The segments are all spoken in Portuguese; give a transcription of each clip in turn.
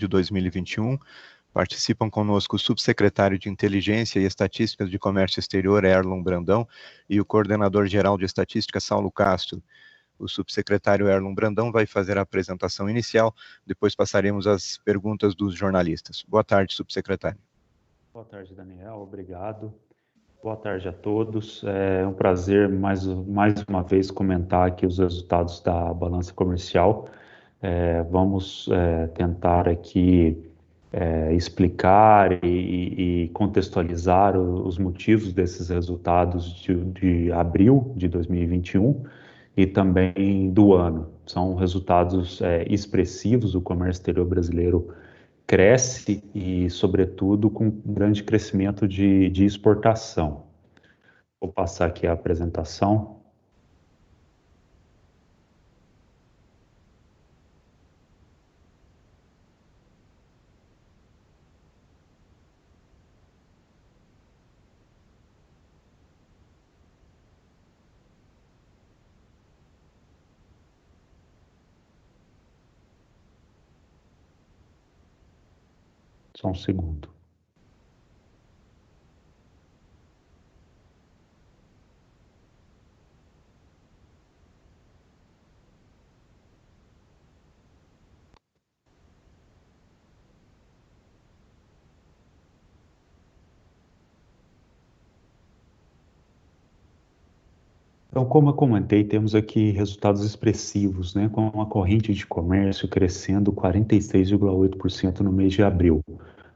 de 2021. Participam conosco o subsecretário de Inteligência e Estatísticas de Comércio Exterior, Erlon Brandão, e o coordenador-geral de Estatística, Saulo Castro. O subsecretário Erlon Brandão vai fazer a apresentação inicial, depois passaremos às perguntas dos jornalistas. Boa tarde, subsecretário. Boa tarde, Daniel. Obrigado. Boa tarde a todos. É um prazer mais uma vez comentar aqui os resultados da balança comercial. Vamos tentar aqui explicar e contextualizar os motivos desses resultados de abril de 2021 e também do ano. São resultados expressivos. O comércio exterior brasileiro cresce e, sobretudo, com grande crescimento de exportação. Vou passar aqui a apresentação. Só um segundo. Então, como eu comentei, temos aqui resultados expressivos, né, com a corrente de comércio crescendo 46,8% no mês de abril.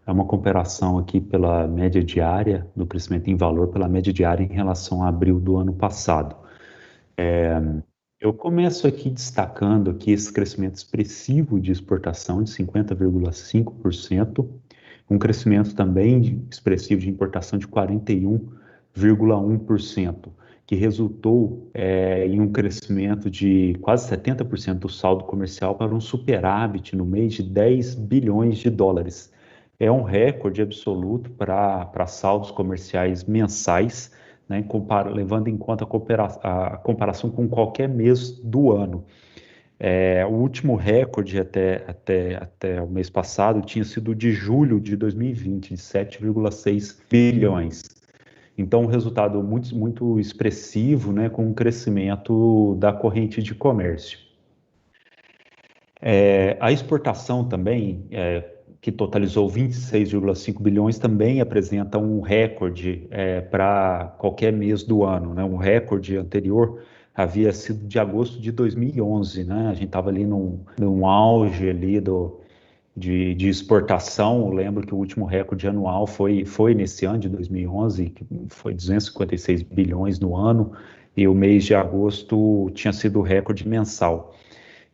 É uma comparação aqui pela média diária do crescimento em valor, pela média diária em relação a abril do ano passado. Eu começo aqui destacando aqui esse crescimento expressivo de exportação de 50,5%, um crescimento também expressivo de importação de 41,1%, que resultou em um crescimento de quase 70% do saldo comercial para um superávit no mês de 10 bilhões de dólares. É um recorde absoluto para saldos comerciais mensais, né, levando em conta a comparação com qualquer mês do ano. O último recorde até o mês passado tinha sido de julho de 2020, de 7,6 bilhões. Então, um resultado muito, muito expressivo, né, com um crescimento da corrente de comércio. A exportação também, que totalizou 26,5 bilhões, também apresenta um recorde para qualquer mês do ano, né? Um recorde anterior havia sido de agosto de 2011, né? A gente estava ali num auge ali de exportação. Eu lembro que o último recorde anual foi nesse ano de 2011, que foi 256 bilhões no ano, e o mês de agosto tinha sido o recorde mensal.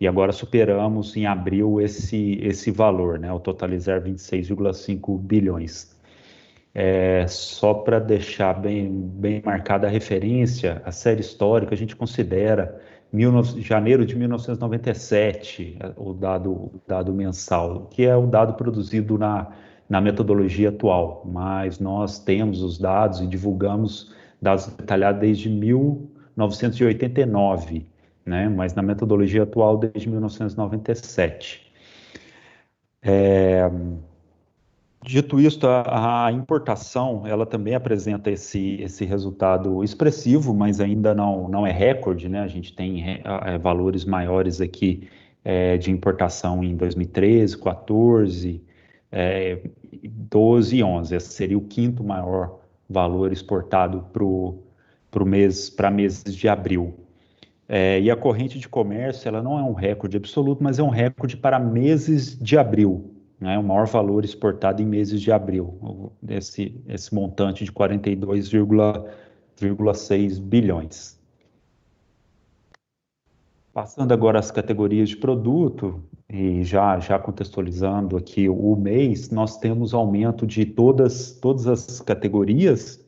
E agora superamos em abril esse valor, né, ao totalizar 26,5 bilhões. Só para deixar bem marcada a referência, a série histórica, a gente considera janeiro de 1997, o dado mensal, que é o dado produzido na metodologia atual, mas nós temos os dados e divulgamos dados detalhados desde 1989, né? Mas na metodologia atual desde 1997. Dito isto, a importação, ela também apresenta esse resultado expressivo, mas ainda não é recorde, né? A gente tem valores maiores aqui de importação em 2013, 14, 12 e 11. Esse seria o quinto maior valor exportado para meses de abril. E a corrente de comércio, ela não é um recorde absoluto, mas é um recorde para meses de abril, né? O maior valor exportado em meses de abril, esse montante de 42,6 bilhões. Passando agora às categorias de produto, e já contextualizando aqui o mês, nós temos aumento de todas as categorias,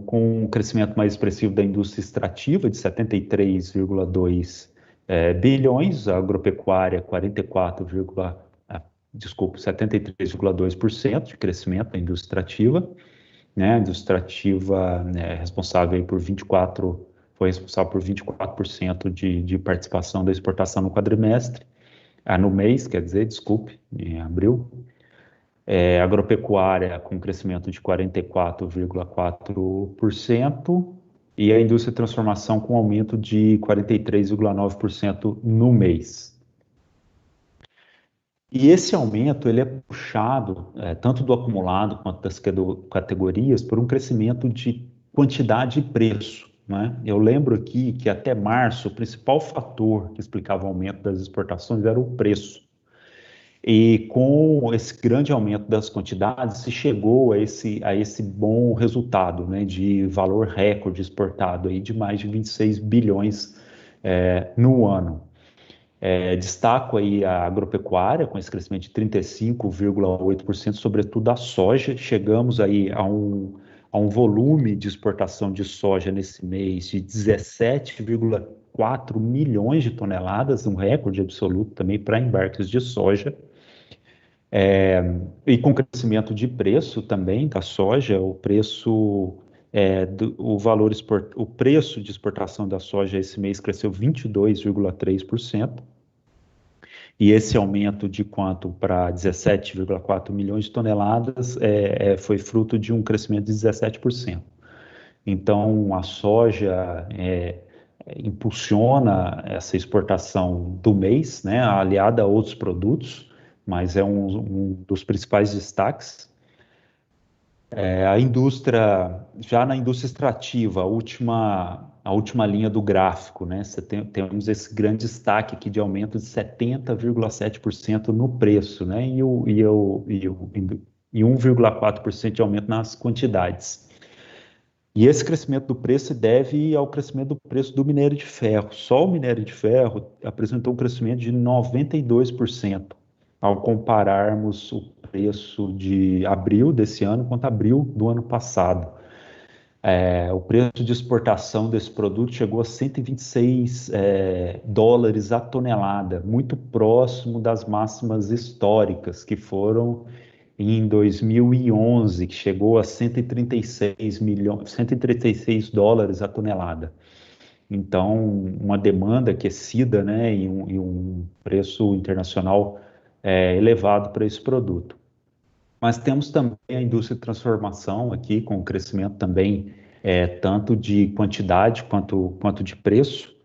com um crescimento mais expressivo da indústria extrativa, de 73,2 bilhões, a agropecuária 73,2% de crescimento da indústria extrativa, né? A indústria extrativa foi responsável por 24% de participação da exportação no quadrimestre, no mês, quer dizer, desculpe, em abril. Agropecuária com crescimento de 44,4% e a indústria de transformação com aumento de 43,9% no mês. E esse aumento ele é puxado, tanto do acumulado quanto das categorias, por um crescimento de quantidade e preço, né? Eu lembro aqui que até março o principal fator que explicava o aumento das exportações era o preço. E com esse grande aumento das quantidades, se chegou a esse bom resultado, né, de valor recorde exportado aí de mais de 26 bilhões no ano. Destaco aí a agropecuária, com esse crescimento de 35,8%, sobretudo a soja. Chegamos aí a um volume de exportação de soja nesse mês de 17,4 milhões de toneladas, um recorde absoluto também para embarques de soja. E com crescimento de preço também da soja, o preço de exportação da soja esse mês cresceu 22,3%. E esse aumento de quanto para 17,4 milhões de toneladas foi fruto de um crescimento de 17%. Então, a soja impulsiona essa exportação do mês, né, aliada a outros produtos, mas é um dos principais destaques. A indústria, já na indústria extrativa, a última linha do gráfico, né? Temos esse grande destaque aqui de aumento de 70,7% no preço, né? E 1,4% de aumento nas quantidades. E esse crescimento do preço se deve ao crescimento do preço do minério de ferro. Só o minério de ferro apresentou um crescimento de 92%, ao compararmos o preço de abril desse ano quanto abril do ano passado. O preço de exportação desse produto chegou a 126 dólares a tonelada, muito próximo das máximas históricas, que foram em 2011, que chegou a 136 dólares a tonelada. Então, uma demanda aquecida, né, e um preço internacional elevado para esse produto. Mas temos também a indústria de transformação aqui, com crescimento também tanto de quantidade quanto de preço.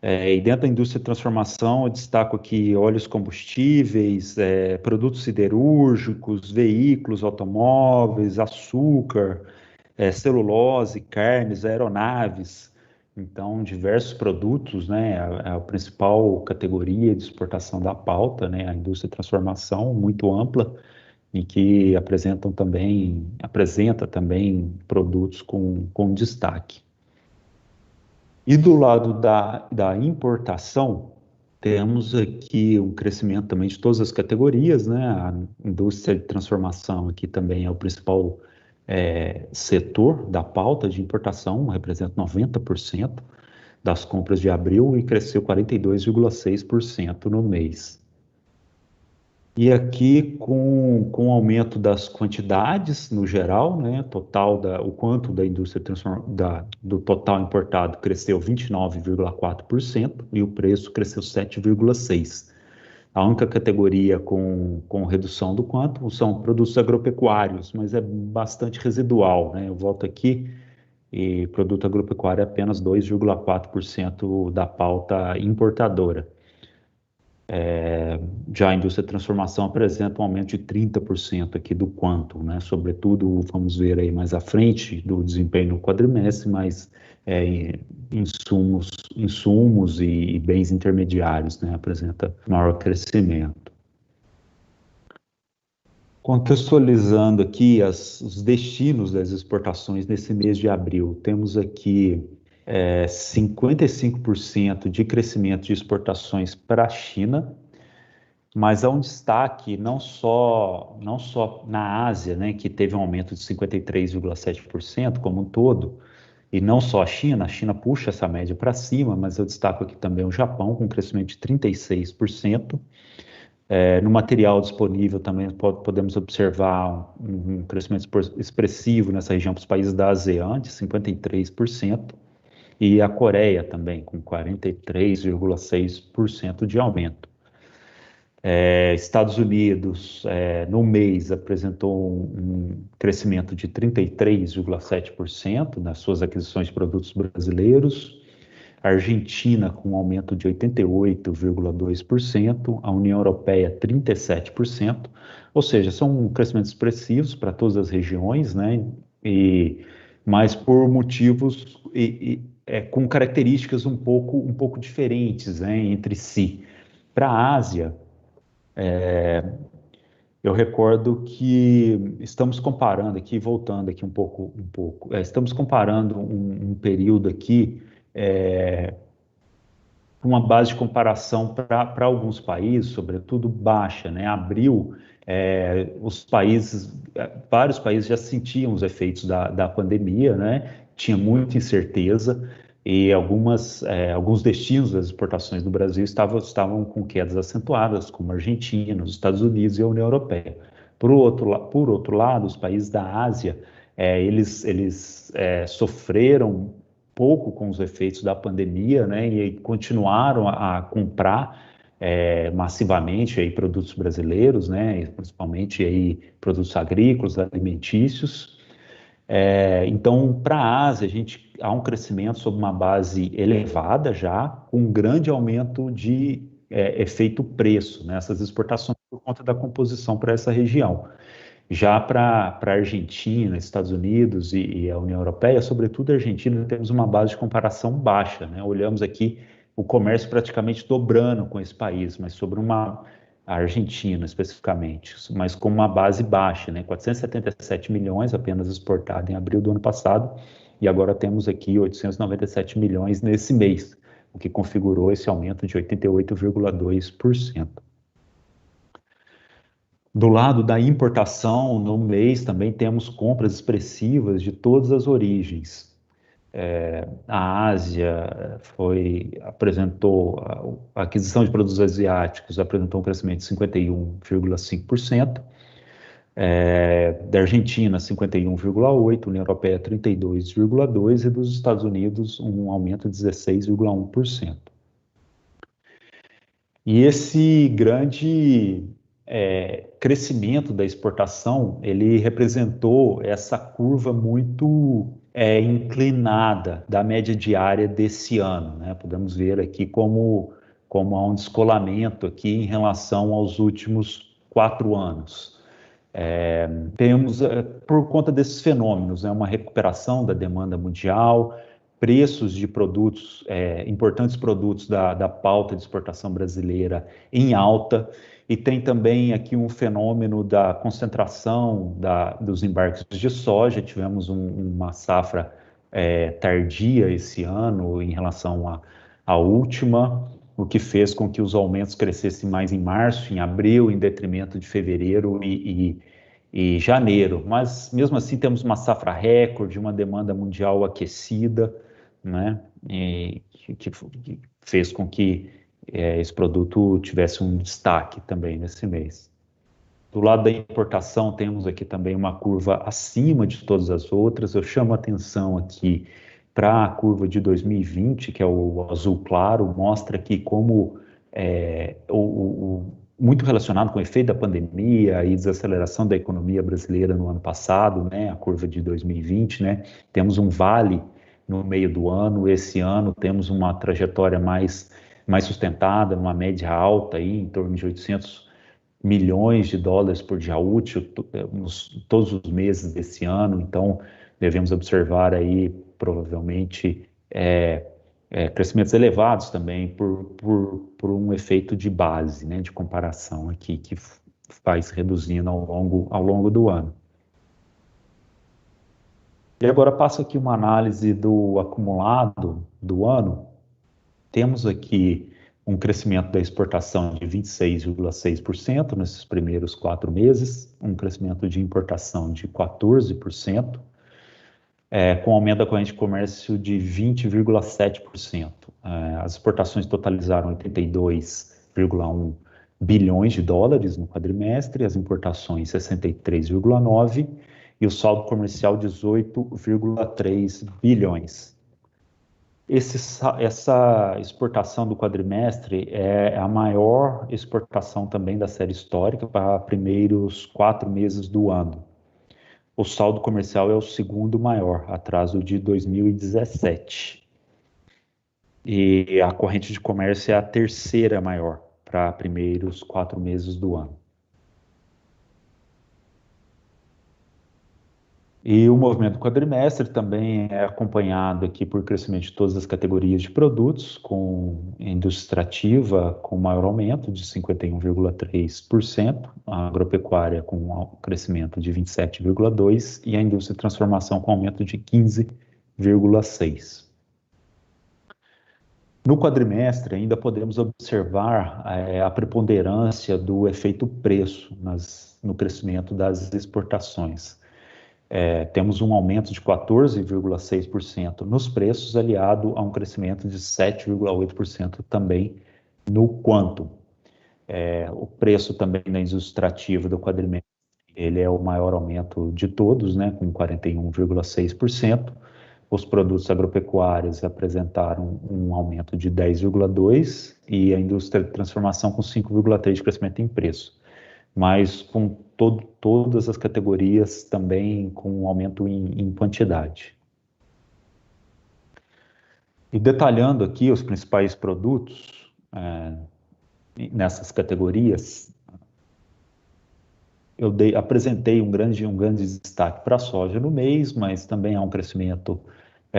E dentro da indústria de transformação, eu destaco aqui óleos combustíveis, produtos siderúrgicos, veículos, automóveis, açúcar, celulose, carnes, aeronaves. Então, diversos produtos, né? A principal categoria de exportação da pauta, né? A indústria de transformação, muito ampla, e que apresenta também produtos com destaque. E do lado da importação, temos aqui um crescimento também de todas as categorias, né? A indústria de transformação aqui também é o principal setor da pauta de importação, representa 90% das compras de abril e cresceu 42,6% no mês. E aqui, com o aumento das quantidades no geral, né, o quanto da indústria do total importado cresceu 29,4% e o preço cresceu 7,6%. A única categoria com redução do quanto são produtos agropecuários, mas é bastante residual, né? Eu volto aqui e produto agropecuário é apenas 2,4% da pauta importadora. Já a indústria de transformação apresenta um aumento de 30% aqui do quanto, né? Sobretudo, vamos ver aí mais à frente do desempenho no quadrimestre, mas insumos e bens intermediários, né? Apresenta maior crescimento. Contextualizando aqui os destinos das exportações nesse mês de abril, temos aqui 55% de crescimento de exportações para a China, mas há um destaque não só na Ásia, né, que teve um aumento de 53,7% como um todo, e não só a China puxa essa média para cima, mas eu destaco aqui também o Japão, com um crescimento de 36%. No material disponível também podemos observar um crescimento expressivo nessa região para os países da ASEAN, de 53%. E a Coreia também, com 43,6% de aumento. Estados Unidos, no mês, apresentou um crescimento de 33,7% nas suas aquisições de produtos brasileiros. A Argentina, com um aumento de 88,2%, a União Europeia, 37%, ou seja, são crescimentos expressivos para todas as regiões, né? Mas por motivos com características um pouco diferentes, né, entre si. Para a Ásia, eu recordo que estamos comparando aqui, voltando aqui um pouco, estamos comparando um período aqui, uma base de comparação para alguns países, sobretudo baixa, né? Abril, vários países já sentiam os efeitos da pandemia, né? Tinha muita incerteza e alguns destinos das exportações do Brasil estavam com quedas acentuadas, como a Argentina, os Estados Unidos e a União Europeia. Por outro lado, os países da Ásia, eles sofreram pouco com os efeitos da pandemia, né, e continuaram a comprar massivamente aí produtos brasileiros, né, principalmente aí produtos agrícolas, alimentícios. Então, para a Ásia, há um crescimento sobre uma base elevada já, com um grande aumento de efeito preço nessas exportações por conta da composição para essa região. Já para a Argentina, Estados Unidos e a União Europeia, sobretudo a Argentina, temos uma base de comparação baixa, né? Olhamos aqui o comércio praticamente dobrando com esse país, mas sobre a Argentina especificamente, mas com uma base baixa, né? 477 milhões apenas exportados em abril do ano passado, e agora temos aqui 897 milhões nesse mês, o que configurou esse aumento de 88,2%. Do lado da importação, no mês também temos compras expressivas de todas as origens. A Ásia apresentou, a aquisição de produtos asiáticos apresentou um crescimento de 51,5%, da Argentina 51,8%, União Europeia 32,2% e dos Estados Unidos um aumento de 16,1%. E esse grande crescimento da exportação, ele representou essa curva muito inclinada da média diária desse ano, né? Podemos ver aqui como há um descolamento aqui em relação aos últimos 4 anos. Temos, por conta desses fenômenos, né, uma recuperação da demanda mundial, preços de produtos, importantes produtos da pauta de exportação brasileira em alta, e tem também aqui um fenômeno da concentração dos embarques de soja. Tivemos uma safra tardia esse ano em relação à última, o que fez com que os aumentos crescessem mais em março, em abril, em detrimento de fevereiro e janeiro. Mas, mesmo assim, temos uma safra recorde, uma demanda mundial aquecida, né, que fez com que esse produto tivesse um destaque também nesse mês. Do lado da importação, temos aqui também uma curva acima de todas as outras. Eu chamo a atenção aqui para a curva de 2020, que é o azul claro, mostra aqui como muito relacionado com o efeito da pandemia e desaceleração da economia brasileira no ano passado, né, a curva de 2020, né, temos um vale no meio do ano. Esse ano temos uma trajetória mais sustentada, numa média alta, aí, em torno de 800 milhões de dólares por dia útil, todos os meses desse ano. Então, devemos observar aí, provavelmente, crescimentos elevados também por um efeito de base, né, de comparação aqui, que vai se reduzindo ao longo do ano. E agora passo aqui uma análise do acumulado do ano. Temos aqui um crescimento da exportação de 26,6% nesses primeiros 4 meses, um crescimento de importação de 14%, com aumento da corrente de comércio de 20,7%. As exportações totalizaram 82,1 bilhões de dólares no quadrimestre, as importações 63,9 e o saldo comercial 18,3 bilhões. Essa exportação do quadrimestre é a maior exportação também da série histórica para primeiros 4 meses do ano. O saldo comercial é o segundo maior, atrás do de 2017. E a corrente de comércio é a terceira maior para primeiros 4 meses do ano. E o movimento do quadrimestre também é acompanhado aqui por crescimento de todas as categorias de produtos, com indústria extrativa com maior aumento de 51,3%, a agropecuária com um crescimento de 27,2% e a indústria de transformação com aumento de 15,6%. No quadrimestre, ainda podemos observar a preponderância do efeito preço no crescimento das exportações. Temos um aumento de 14,6% nos preços, aliado a um crescimento de 7,8% também no quantum. O preço também na indústria extrativa do quadrimestre, ele é o maior aumento de todos, né, com 41,6%. Os produtos agropecuários apresentaram um aumento de 10,2% e a indústria de transformação com 5,3% de crescimento em preço. Mas com todas as categorias também com um aumento em quantidade. E detalhando aqui os principais produtos nessas categorias, eu apresentei um grande destaque para a soja no mês, mas também há um crescimento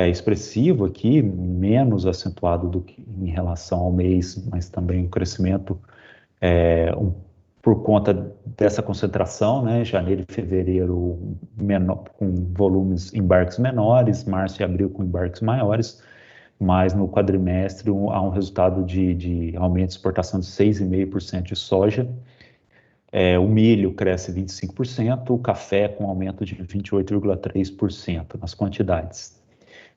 expressivo aqui, menos acentuado do que em relação ao mês, mas também um crescimento por conta dessa concentração, né? Janeiro e fevereiro com volumes, embarques menores, março e abril com embarques maiores, mas no quadrimestre há um resultado de aumento de exportação de 6,5% de soja. O milho cresce 25%, o café com aumento de 28,3% nas quantidades.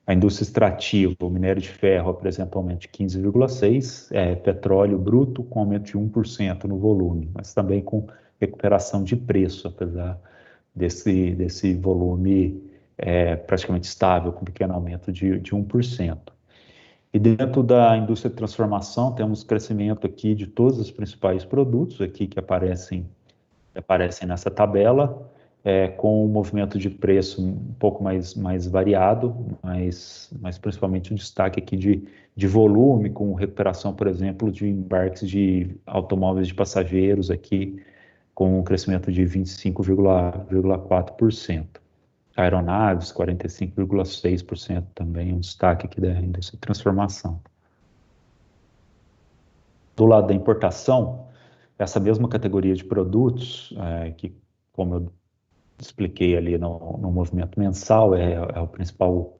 A indústria extrativa, o minério de ferro apresenta aumento de 15,6%, petróleo bruto com aumento de 1% no volume, mas também com recuperação de preço, apesar desse volume praticamente estável, com pequeno aumento de 1%. E dentro da indústria de transformação, temos crescimento aqui de todos os principais produtos aqui que aparecem nessa tabela, com um movimento de preço um pouco mais variado, mas principalmente um destaque aqui de volume, com recuperação, por exemplo, de embarques de automóveis de passageiros aqui, com um crescimento de 25,4%. Aeronaves, 45,6% também, um destaque aqui da indústria de transformação. Do lado da importação, essa mesma categoria de produtos, que, como eu expliquei ali no movimento mensal, é a principal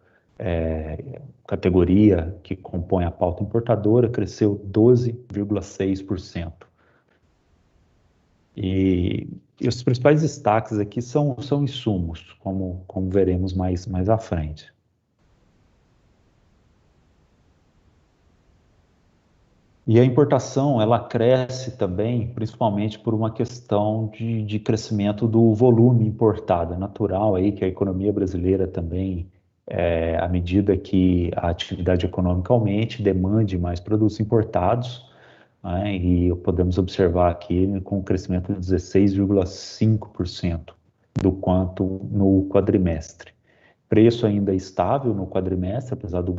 categoria que compõe a pauta importadora, cresceu 12,6%. E os principais destaques aqui são insumos, como veremos mais à frente. E a importação, ela cresce também, principalmente por uma questão de crescimento do volume importado. É natural aí que a economia brasileira também, à medida que a atividade econômica aumente, demande mais produtos importados, né, e podemos observar aqui com um crescimento de 16,5% do quanto no quadrimestre. Preço ainda estável no quadrimestre, apesar do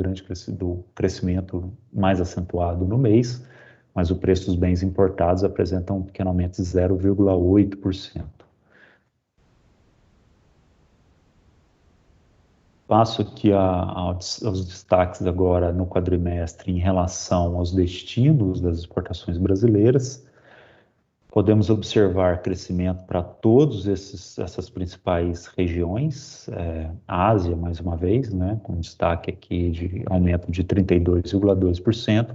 crescimento mais acentuado no mês, mas o preço dos bens importados apresenta um pequeno aumento de 0,8%. Passo aqui aos destaques agora no quadrimestre em relação aos destinos das exportações brasileiras. Podemos observar crescimento para todas essas principais regiões, Ásia, mais uma vez, né, com destaque aqui de aumento de 32,2%,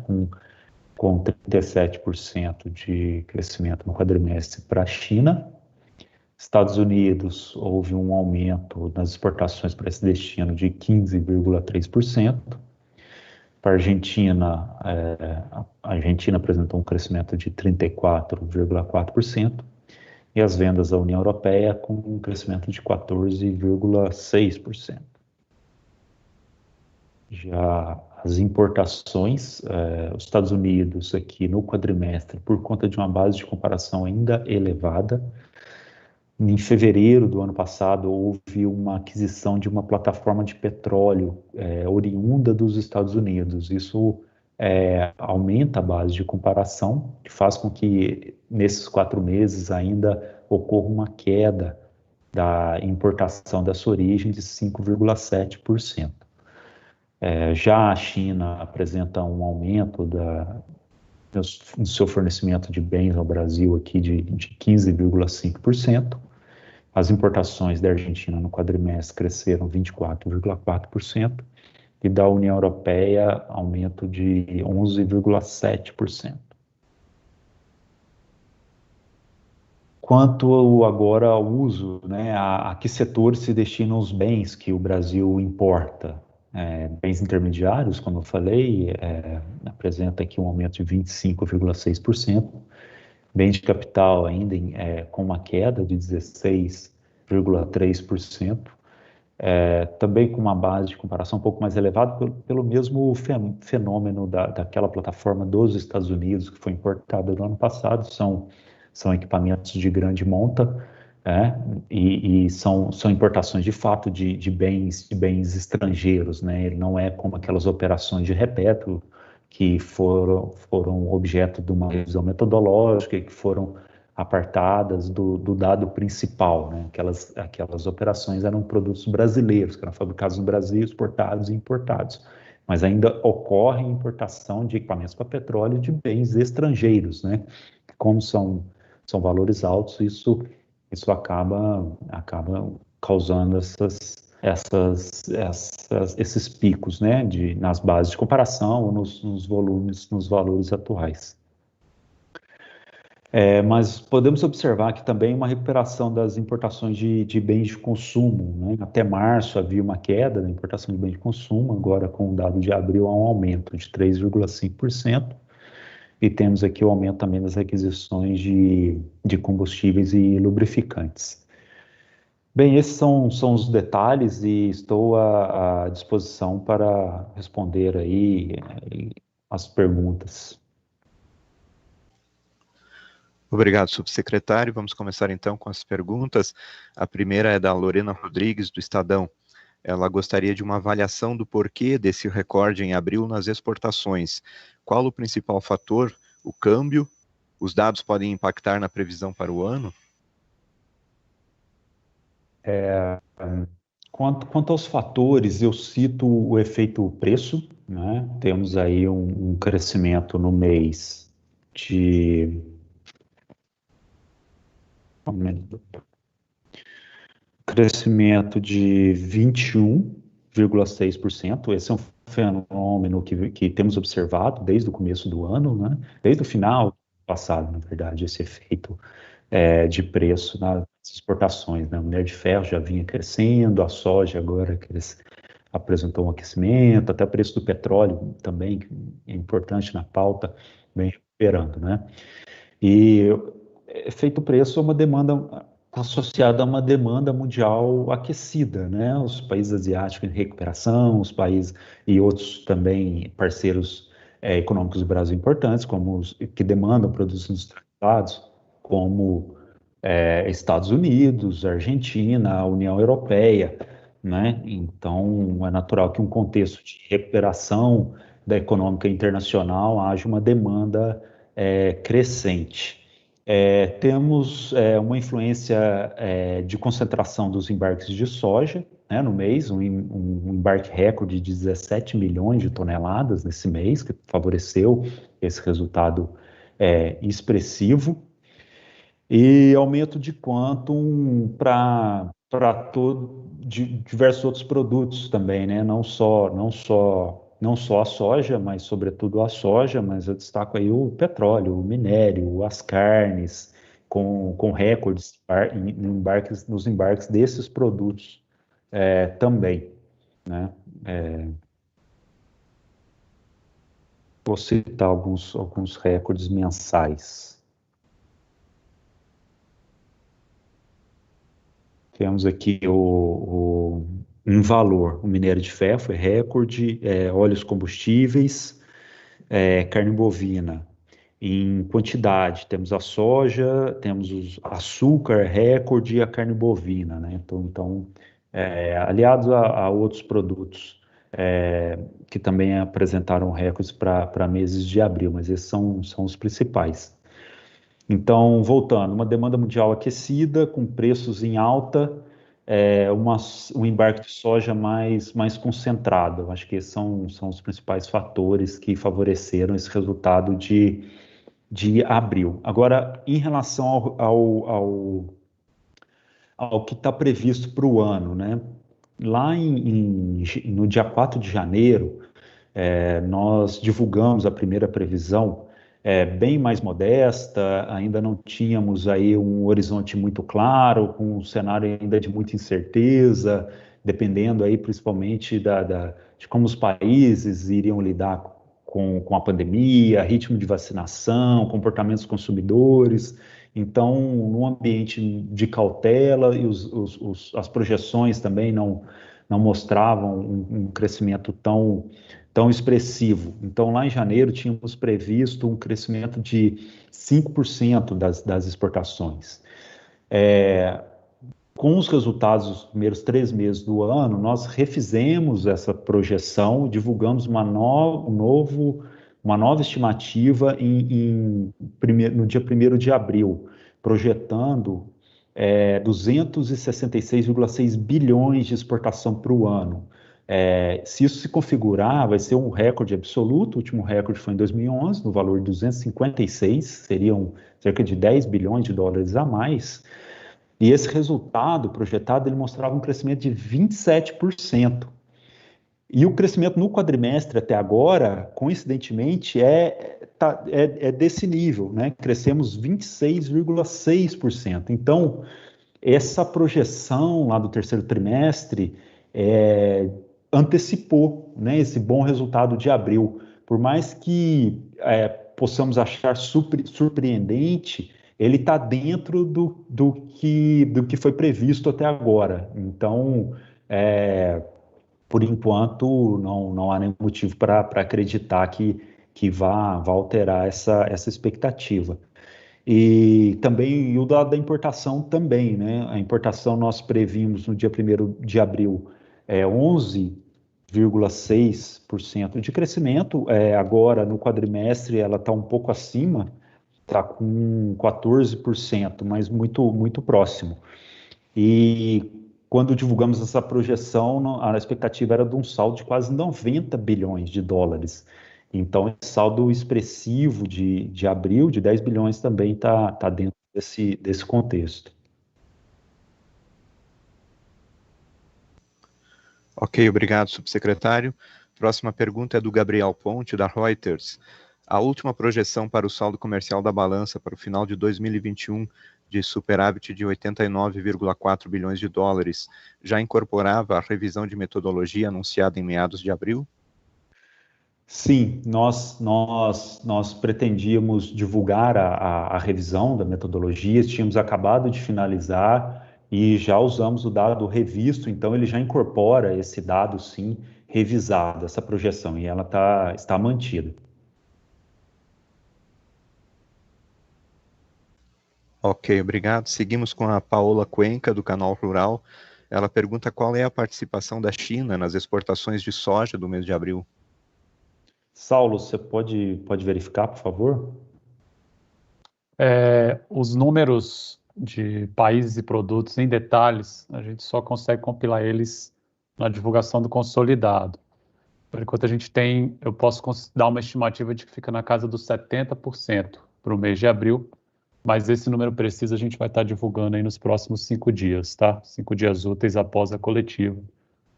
com 37% de crescimento no quadrimestre para a China. Estados Unidos, houve um aumento nas exportações para esse destino de 15,3%. Para a Argentina, a Argentina apresentou um crescimento de 34,4%, e as vendas à União Europeia com um crescimento de 14,6%. Já as importações, os Estados Unidos aqui no quadrimestre, por conta de uma base de comparação ainda elevada. Em fevereiro do ano passado, houve uma aquisição de uma plataforma de petróleo oriunda dos Estados Unidos. Isso aumenta a base de comparação, que faz com que nesses 4 meses ainda ocorra uma queda da importação dessa origem de 5,7%. Já a China apresenta um aumento do seu fornecimento de bens ao Brasil aqui de 15,5%. As importações da Argentina no quadrimestre cresceram 24,4% e da União Europeia aumento de 11,7%. Quanto agora ao uso, né, a que setores se destinam os bens que o Brasil importa? Bens intermediários, como eu falei, apresenta aqui um aumento de 25,6%. Bens de capital ainda com uma queda de 16,3%. Também com uma base de comparação um pouco mais elevada pelo mesmo fenômeno daquela plataforma dos Estados Unidos que foi importada no ano passado. São equipamentos de grande monta, e são importações de fato de bens estrangeiros, né? Ele não é como aquelas operações de repetro que foram objeto de uma revisão metodológica e que foram apartadas do dado principal, né? Aquelas operações eram produtos brasileiros, que eram fabricados no Brasil, exportados e importados. Mas ainda ocorre importação de equipamentos para petróleo de bens estrangeiros, né? Como são valores altos, isso acaba causando esses picos, né, nas bases de comparação ou nos valores atuais. Mas podemos observar que também uma recuperação das importações de bens de consumo, né? Até março havia uma queda na importação de bens de consumo, agora com o dado de abril há um aumento de 3,5%, e temos aqui o aumento também das requisições de combustíveis e lubrificantes. Bem, esses são os detalhes e estou à disposição para responder aí as perguntas. Obrigado, subsecretário. Vamos começar então com as perguntas. A primeira é da Lorena Rodrigues, do Estadão. Ela gostaria de uma avaliação do porquê desse recorde em abril nas exportações. Qual o principal fator? O câmbio? Os dados podem impactar na previsão para o ano? Quanto aos fatores, eu cito o efeito preço, né? Temos aí um crescimento no mês de crescimento de 21,6%. Esse é um fenômeno que temos observado desde o começo do ano, né? Desde o final passado, na verdade, esse efeito de preço nas exportações, né? O minério de ferro já vinha crescendo, a soja agora apresentou um aquecimento, até o preço do petróleo também, que é importante na pauta, vem recuperando, né? E efeito preço é uma demanda associada a uma demanda mundial aquecida, né? Os países asiáticos em recuperação, os países e outros também parceiros econômicos do Brasil importantes, como os que demandam produtos industrializados, como Estados Unidos, Argentina, a União Europeia, né? Então, é natural que um contexto de recuperação da econômica internacional haja uma demanda crescente. Temos uma influência de concentração dos embarques de soja, né, no mês, um embarque recorde de 17 milhões de toneladas nesse mês, que favoreceu esse resultado expressivo, e aumento de quantum para diversos outros produtos também, né? Não só a soja, mas sobretudo a soja, mas eu destaco aí o petróleo, o minério, as carnes, com recordes nos embarques desses produtos também, né? Vou citar alguns recordes mensais. Temos aqui o em valor, o minério de ferro foi recorde, óleos combustíveis, carne bovina. Em quantidade, temos a soja, temos o açúcar recorde e a carne bovina, né? Então, aliados a outros produtos que também apresentaram recordes para meses de abril, mas esses são os principais. Então, voltando, uma demanda mundial aquecida, com preços em alta, um embarque de soja mais concentrado. Eu acho que esses são os principais fatores que favoreceram esse resultado de abril. Agora, em relação ao que está previsto para o ano, né? Lá no dia 4 de janeiro, nós divulgamos a primeira previsão, bem mais modesta, ainda não tínhamos aí um horizonte muito claro, com um cenário ainda de muita incerteza, dependendo aí principalmente de como os países iriam lidar com a pandemia, ritmo de vacinação, comportamentos dos consumidores. Então, num ambiente de cautela, e as projeções também não mostravam um crescimento tão expressivo. Então, lá em janeiro, tínhamos previsto um crescimento de 5% das exportações. Com os resultados dos primeiros 3 meses do ano, nós refizemos essa projeção, divulgamos uma nova estimativa no dia 1º de abril, projetando 266,6 bilhões de exportação para o ano. Se isso se configurar, vai ser um recorde absoluto. O último recorde foi em 2011, no valor de 256, seriam cerca de 10 bilhões de dólares a mais. E esse resultado projetado, ele mostrava um crescimento de 27%. E o crescimento no quadrimestre até agora, coincidentemente, é desse nível, né? Crescemos 26,6%. Então, essa projeção lá do terceiro trimestre antecipou, né, esse bom resultado de abril. Por mais que possamos achar surpreendente, ele está dentro do que foi previsto até agora. Então, por enquanto, não há nenhum motivo para acreditar que vá alterar essa expectativa. E também o da importação também, né? A importação nós previmos no dia 1º de abril 11,6% de crescimento. Agora, no quadrimestre, ela está um pouco acima, está com 14%, mas muito, muito próximo. E quando divulgamos essa projeção, a expectativa era de um saldo de quase 90 bilhões de dólares. Então, esse saldo expressivo de abril, de 10 bilhões, também está dentro desse contexto. Ok, obrigado, subsecretário. Próxima pergunta é do Gabriel Ponte, da Reuters. A última projeção para o saldo comercial da balança para o final de 2021, de superávit de 89,4 bilhões de dólares, já incorporava a revisão de metodologia anunciada em meados de abril? Sim, nós pretendíamos divulgar a revisão da metodologia, tínhamos acabado de finalizar e já usamos o dado revisto, então ele já incorpora esse dado, sim, revisado, essa projeção, e ela está mantida. Ok, obrigado. Seguimos com a Paola Cuenca, do Canal Rural. Ela pergunta qual é a participação da China nas exportações de soja do mês de abril. Saulo, você pode verificar, por favor? Os números de países e produtos em detalhes, a gente só consegue compilar eles na divulgação do consolidado. Por enquanto eu posso dar uma estimativa de que fica na casa dos 70% para o mês de abril, mas esse número preciso a gente vai estar divulgando aí nos próximos 5 dias, tá? 5 dias úteis após a coletiva,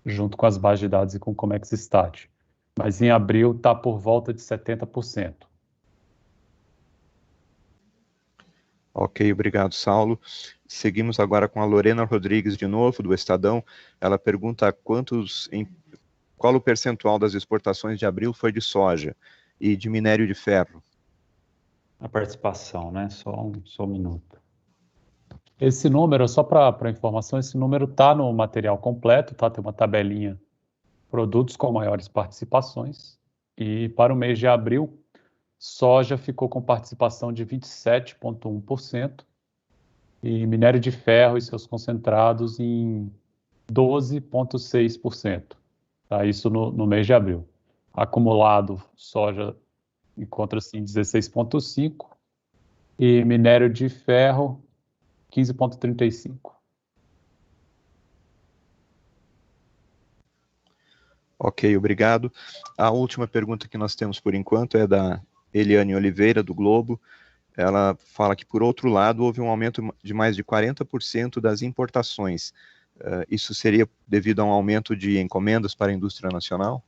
junto com as bases de dados e com o Comex Stat. Mas em abril está por volta de 70%. Ok, obrigado, Saulo. Seguimos agora com a Lorena Rodrigues, de novo, do Estadão. Ela pergunta qual o percentual das exportações de abril foi de soja e de minério de ferro. A participação, né? Só um minuto. Esse número, só para informação, esse número está no material completo, tá? Tem uma tabelinha, produtos com maiores participações. E para o mês de abril, soja ficou com participação de 27,1% e minério de ferro e seus concentrados em 12,6%. Tá? Isso no mês de abril. Acumulado, soja encontra-se em 16,5% e minério de ferro 15,35%. Ok, obrigado. A última pergunta que nós temos por enquanto é da Eliane Oliveira, do Globo. Ela fala que, por outro lado, houve um aumento de mais de 40% das importações. Isso seria devido a um aumento de encomendas para a indústria nacional?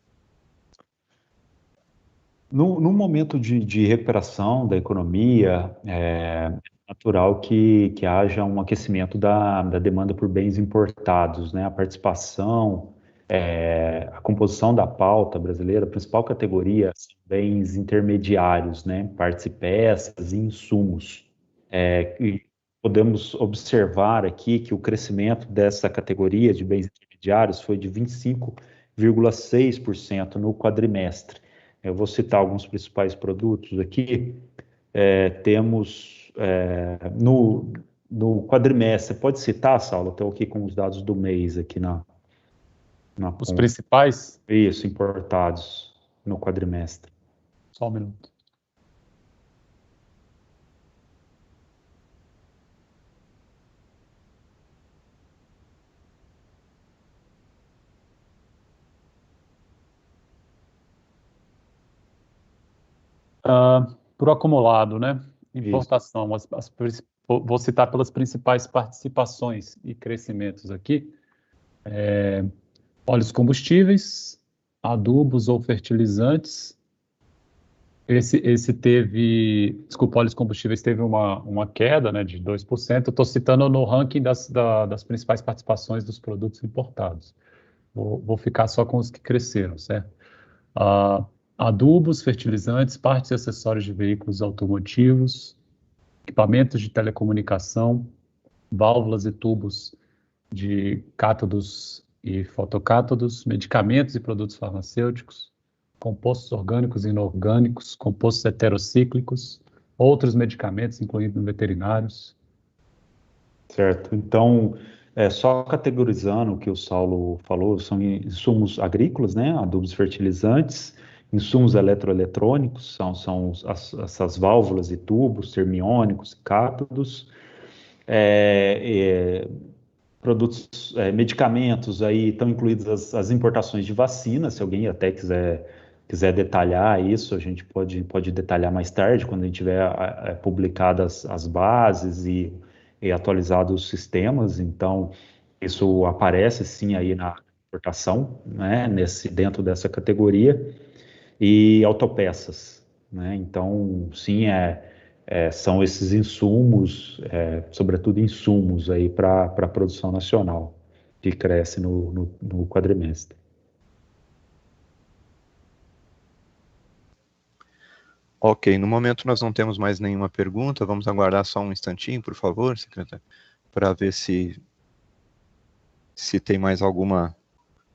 No momento de recuperação da economia, é natural que haja um aquecimento da demanda por bens importados, né? A participação, a composição da pauta brasileira, a principal categoria são bens intermediários, né? Partes e peças e insumos. E podemos observar aqui que o crescimento dessa categoria de bens intermediários foi de 25,6% no quadrimestre. Eu vou citar alguns principais produtos aqui. Temos no quadrimestre, pode citar, Saulo? Estou aqui com os dados do mês aqui na Os principais? Isso, importados no quadrimestre. Só um minuto. Por acumulado, né? Importação, vou citar pelas principais participações e crescimentos aqui. Óleos combustíveis, adubos ou fertilizantes. Óleos combustíveis teve uma queda, né, de 2%. Eu estou citando no ranking das principais participações dos produtos importados. Vou ficar só com os que cresceram, certo? Adubos, fertilizantes, partes e acessórios de veículos automotivos, equipamentos de telecomunicação, válvulas e tubos de cátodos e fotocátodos, medicamentos e produtos farmacêuticos, compostos orgânicos e inorgânicos, compostos heterocíclicos, outros medicamentos, incluindo veterinários. Certo. Então, só categorizando o que o Saulo falou, são insumos agrícolas, né? Adubos, fertilizantes, insumos eletroeletrônicos, são essas válvulas e tubos, termiônicos, cátodos, produtos, medicamentos, aí estão incluídas as importações de vacinas, se alguém até quiser detalhar isso, a gente pode detalhar mais tarde, quando a gente tiver publicadas as bases e atualizados os sistemas. Então, isso aparece sim aí na importação, né, dentro dessa categoria, e autopeças, né? Então, sim, são esses insumos, sobretudo insumos aí para a produção nacional, que cresce no quadrimestre. Ok, no momento nós não temos mais nenhuma pergunta, vamos aguardar só um instantinho, por favor, secretário, para ver se tem mais alguma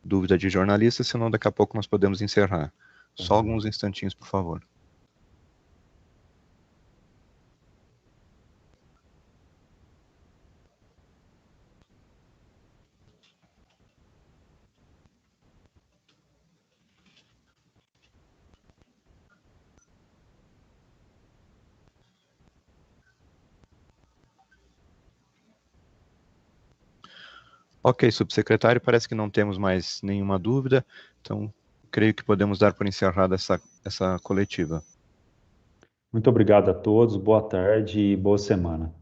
dúvida de jornalista, senão daqui a pouco nós podemos encerrar. Só alguns instantinhos, por favor. Ok, subsecretário, parece que não temos mais nenhuma dúvida, então creio que podemos dar por encerrada essa coletiva. Muito obrigado a todos, boa tarde e boa semana.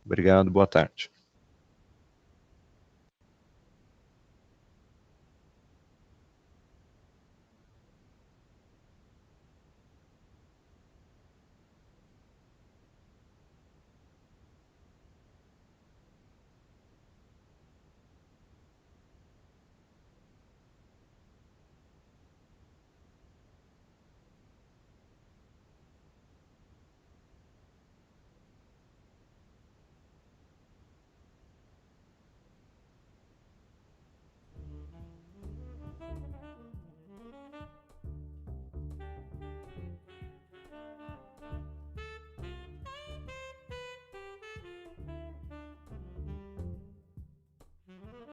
Obrigado, boa tarde.